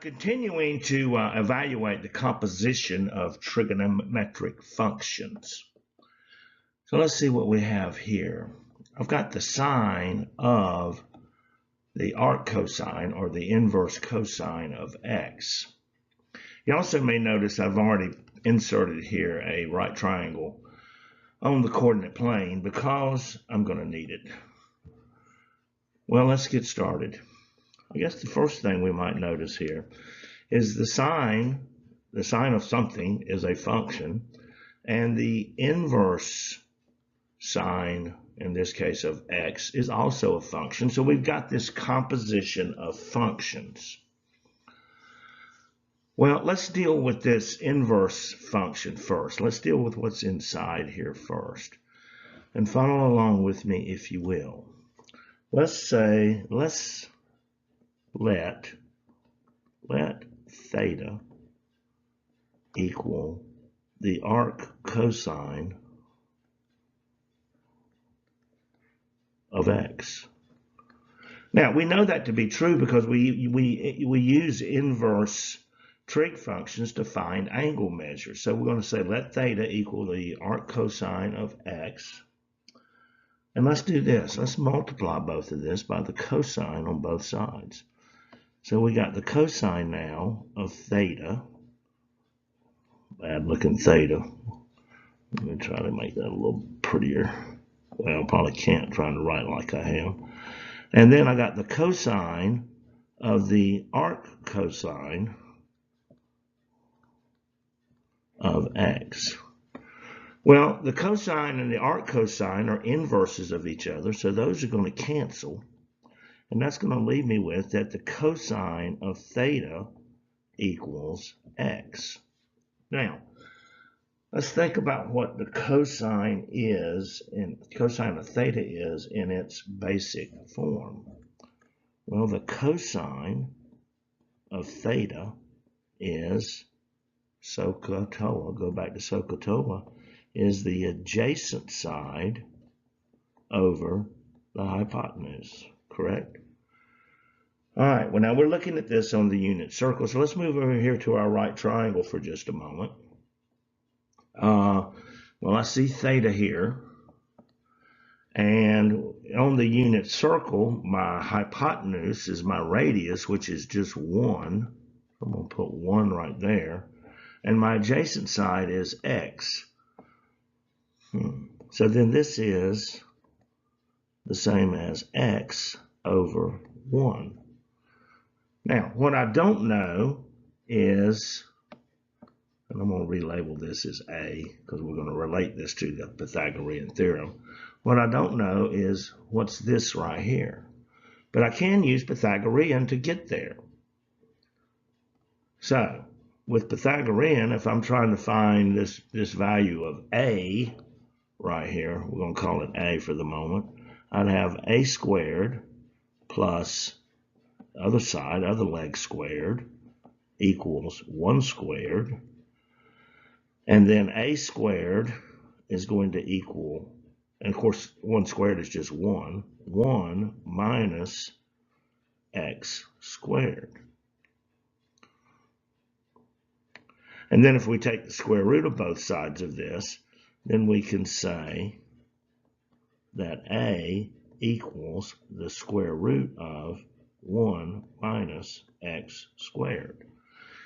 Continuing to evaluate the composition of trigonometric functions. So let's see what we have here. I've got the sine of the arc cosine or the inverse cosine of x. You also may notice I've already inserted here a right triangle on the coordinate plane because I'm going to need it. Well, let's get started. I guess the first thing we might notice here is the sine of something is a function, and the inverse sine, in this case of x, is also a function. So we've got this composition of functions. Well, let's deal with this inverse function first. Let's deal with what's inside here first. And follow along with me if you will. Let's let theta equal the arc cosine of x. Now, we know that to be true because we use inverse trig functions to find angle measures. So we're going to say let theta equal the arc cosine of x. And let's do this. Let's multiply both of this by the cosine on both sides. So we got the cosine now of theta, bad looking theta. Let me try to make that a little prettier. Well, probably can't, trying to write like I am. And then I got the cosine of the arc cosine of x. Well, the cosine and the arc cosine are inverses of each other, so those are going to cancel. And that's going to leave me with that the cosine of theta equals x. Now, let's think about what the cosine is, and cosine of theta is in its basic form. Well, the cosine of theta is SOHCAHTOA, go back to SOHCAHTOA, is the adjacent side over the hypotenuse, correct? All right, well, now we're looking at this on the unit circle, so let's move over here to our right triangle for just a moment. Well, I see theta here, and on the unit circle, my hypotenuse is my radius, which is just 1. I'm going to put 1 right there, and my adjacent side is x. So then this is the same as x over 1. Now, what I don't know is, and I'm going to relabel this as A because we're going to relate this to the Pythagorean theorem. What I don't know is what's this right here. But I can use Pythagorean to get there. So, with Pythagorean, if I'm trying to find this value of A right here, we're going to call it A for the moment, I'd have A squared plus other side, other leg squared, equals 1 squared. And then A squared is going to equal, and of course 1 squared is just 1, 1 minus x squared. And then if we take the square root of both sides of this, then we can say that A equals the square root of 1 minus x squared.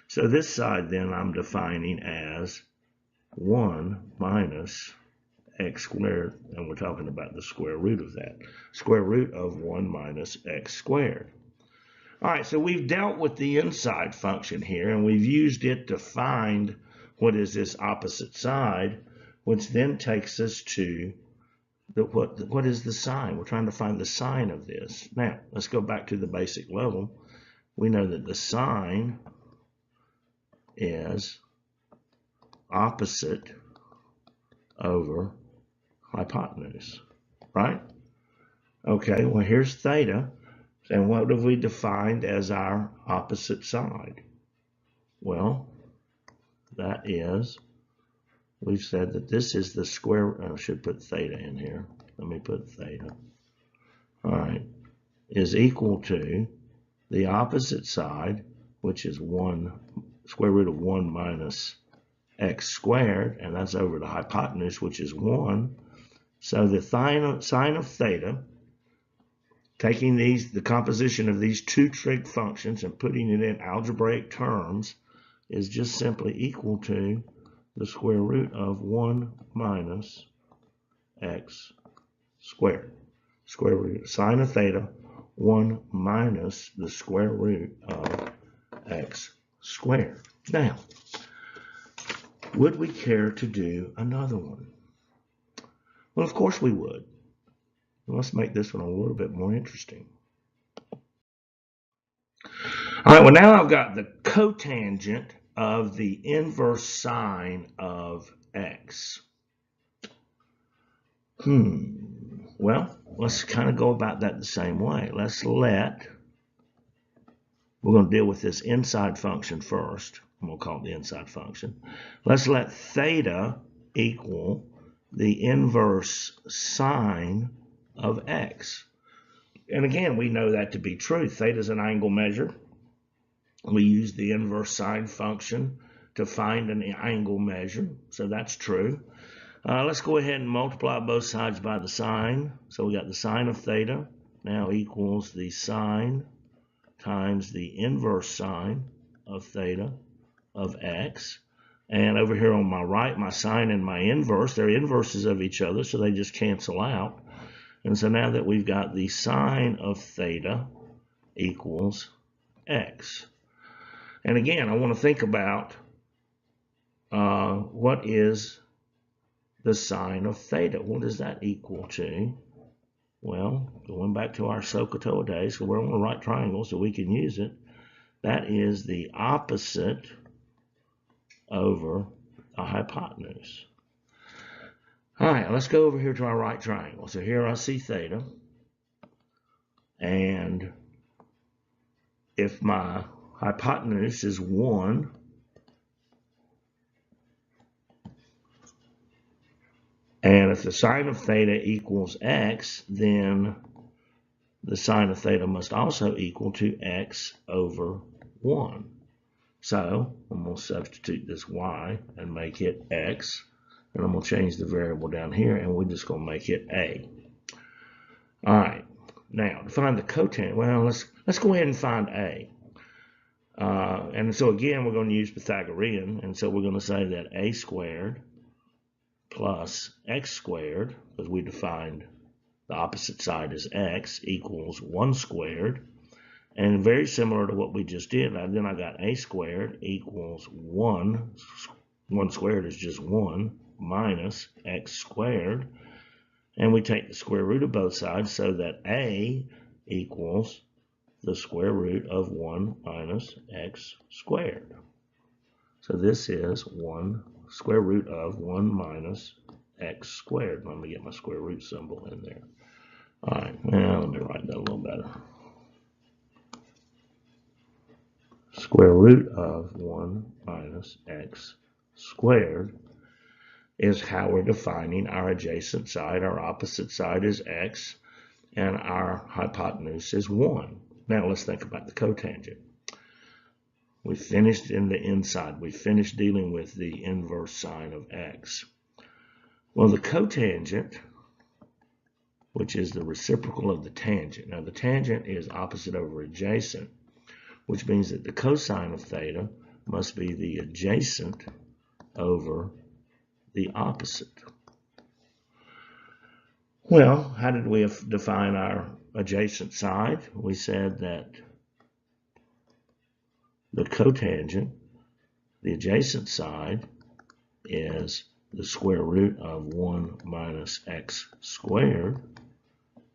So this side then I'm defining as 1 minus x squared, and we're talking about the square root of that. Square root of 1 minus x squared. All right, so we've dealt with the inside function here, and we've used it to find what is this opposite side, which then takes us to what is the sine? We're trying to find the sine of this. Now, let's go back to the basic level. We know that the sine is opposite over hypotenuse, right? Okay, well, here's theta. And what have we defined as our opposite side? Well, that is, we've said that this is the square, I should put theta in here. Let me put theta. All right, is equal to the opposite side which is 1, square root of 1 minus x squared, and that's over the hypotenuse, which is 1. So the sine of theta, taking the composition of these two trig functions and putting it in algebraic terms, is just simply equal to the square root of 1 minus x squared. Square root, sine of theta, 1 minus the square root of x squared. Now, would we care to do another one? Well, of course we would. Let's make this one a little bit more interesting. All right, well, now I've got the cotangent of the inverse sine of x. Well, let's kind of go about that the same way. We're going to deal with this inside function first. I'm going to call it the inside function. Let's let theta equal the inverse sine of x. And again, we know that to be true. Theta is an angle measure. We use the inverse sine function to find an angle measure, so that's true. Let's go ahead and multiply both sides by the sine. So we got the sine of theta now equals the sine times the inverse sine of theta of x. And over here on my right, my sine and my inverse, they're inverses of each other, so they just cancel out. And so now that we've got the sine of theta equals x. And again, I want to think about what is the sine of theta. What does that equal to? Well, going back to our SOHCAHTOA days, so we're on the right triangle, so we can use it. That is the opposite over a hypotenuse. All right, let's go over here to our right triangle. So here I see theta. And if my hypotenuse is 1, and if the sine of theta equals x, then the sine of theta must also equal to x over 1. So I'm going to substitute this y and make it x. And I'm going to change the variable down here, and we're just going to make it a. All right. Now, to find the cotangent, well, let's go ahead and find a. And so again, we're going to use Pythagorean, and so we're going to say that a squared plus x squared, because we defined the opposite side as x, equals 1 squared. And very similar to what we just did, then I got a squared equals 1. 1 squared is just 1 minus x squared. And we take the square root of both sides so that a equals the square root of 1 minus x squared. So this is 1 square root of 1 minus x squared. Let me get my square root symbol in there. All right, now let me write that a little better. Square root of 1 minus x squared is how we're defining our adjacent side. Our opposite side is x, and our hypotenuse is 1. Now let's think about the cotangent. We finished in the inside. We finished dealing with the inverse sine of x. Well, the cotangent, which is the reciprocal of the tangent. Now, the tangent is opposite over adjacent, which means that the cosine of theta must be the adjacent over the opposite. Well, how did we define our adjacent side? We said that the cotangent, the adjacent side, is the square root of 1 minus x squared,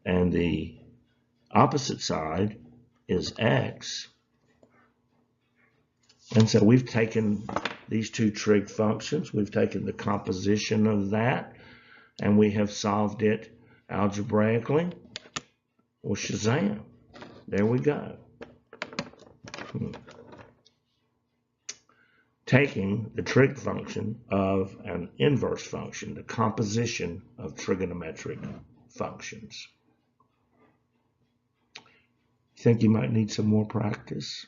and the opposite side is x. And so we've taken these two trig functions, we've taken the composition of that, and we have solved it algebraically. Well, shazam, there we go. Taking the trig function of an inverse function, the composition of trigonometric functions. You think you might need some more practice?